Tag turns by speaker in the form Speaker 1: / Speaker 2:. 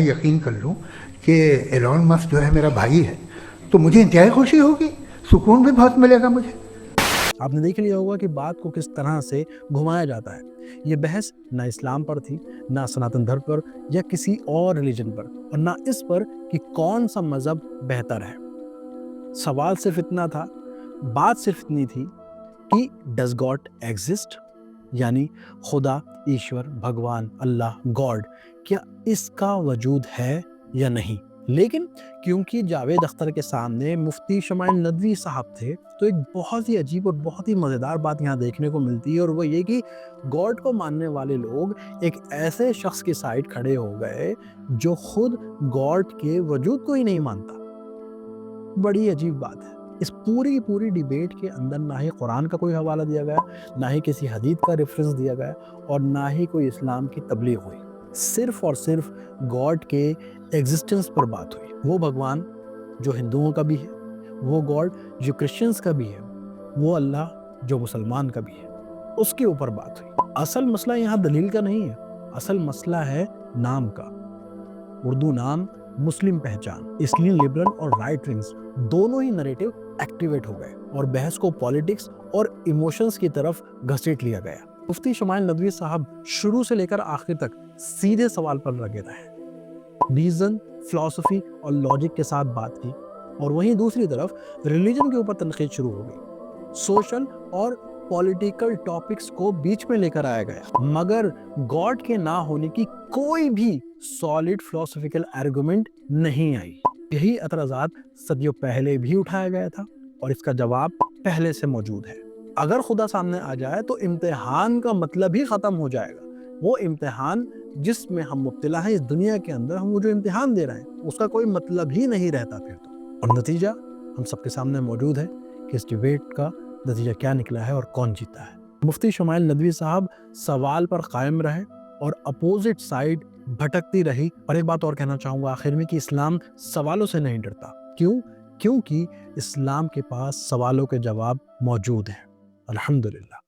Speaker 1: یقین کر لوں کہ ایلون مسک جو ہے میرا بھائی ہے تو مجھے انتہائی خوشی ہوگی، سکون بھی بہت ملے گا مجھے۔
Speaker 2: آپ نے دیکھ لیا ہوگا کہ بات کو کس طرح سے گھمایا جاتا ہے۔ یہ بحث نہ اسلام پر تھی، نہ سناتن دھرم پر یا کسی اور ریلیجن پر، اور نہ اس پر کہ کون سا مذہب بہتر ہے۔ سوال صرف اتنا تھا، بات صرف اتنی تھی کہ ڈز گاڈ ایگزسٹ، یعنی خدا، ایشور، بھگوان، اللہ، گاڈ، کیا اس کا وجود ہے یا نہیں؟ لیکن کیونکہ جاوید اختر کے سامنے مفتی شمائل ندوی صاحب تھے تو ایک بہت ہی عجیب اور بہت ہی مزیدار بات یہاں دیکھنے کو ملتی ہے، اور وہ یہ کہ گاڈ کو ماننے والے لوگ ایک ایسے شخص کی سائڈ کھڑے ہو گئے جو خود گاڈ کے وجود کو ہی نہیں مانتا۔ بڑی عجیب بات ہے۔ اس پوری ڈیبیٹ کے اندر نہ ہی قرآن کا کوئی حوالہ دیا گیا، نہ ہی کسی حدیث کا ریفرنس دیا گیا، اور نہ ہی کوئی اسلام کی تبلیغ ہوئی۔ صرف اور صرف گاڈ کے ایگزسٹنس پر بات ہوئی۔ وہ بھگوان جو ہندوؤں کا بھی ہے، وہ گاڈ جو کرسچنز کا بھی ہے، وہ اللہ جو مسلمان کا بھی ہے، اس کے اوپر بات ہوئی۔ اصل مسئلہ یہاں دلیل کا نہیں ہے، اصل مسئلہ ہے نام کا۔ اردو نام، مسلم پہچان، اس لیے لبرل اور رائٹ ونگز دونوں ہی نریٹو ایکٹیویٹ ہو گئے اور بحث کو پالیٹکس اور ایموشنز کی طرف گھسیٹ لیا گیا۔ مفتی شمائل ندوی صاحب شروع سے لے کر آخر تک سیدھے سوال پر لگے رہے، ریزن، فلسفی اور لاجک کے ساتھ بات کی، اور وہیں دوسری طرف ریلیجن کے اوپر تنقید شروع ہو گئی۔ سوشل اور پولیٹیکل ٹاپکس کو بیچ میں لے کر آیا گیا، مگر گاڈ کے نہ ہونے کی کوئی بھی سالڈ فلسفیکل آرگومنٹ نہیں آئی۔ یہی اعتراضات صدیوں پہلے بھی اٹھایا گیا تھا، اور اس کا جواب پہلے سے موجود ہے۔ اگر خدا سامنے آ جائے تو امتحان کا مطلب ہی ختم ہو جائے گا۔ وہ امتحان جس میں ہم مبتلا ہیں اس دنیا کے اندر، ہم وہ جو امتحان دے رہے ہیں اس کا کوئی مطلب ہی نہیں رہتا پھر تو۔ اور نتیجہ ہم سب کے سامنے موجود ہے کہ اس ڈیبیٹ کا نتیجہ کیا نکلا ہے اور کون جیتا ہے۔ مفتی شمائل ندوی صاحب سوال پر قائم رہے اور اپوزٹ سائیڈ بھٹکتی رہی۔ اور ایک بات اور کہنا چاہوں گا آخر میں کہ اسلام سوالوں سے نہیں ڈرتا۔ کیونکہ اسلام کے پاس سوالوں کے جواب موجود ہیں۔ الحمدللہ۔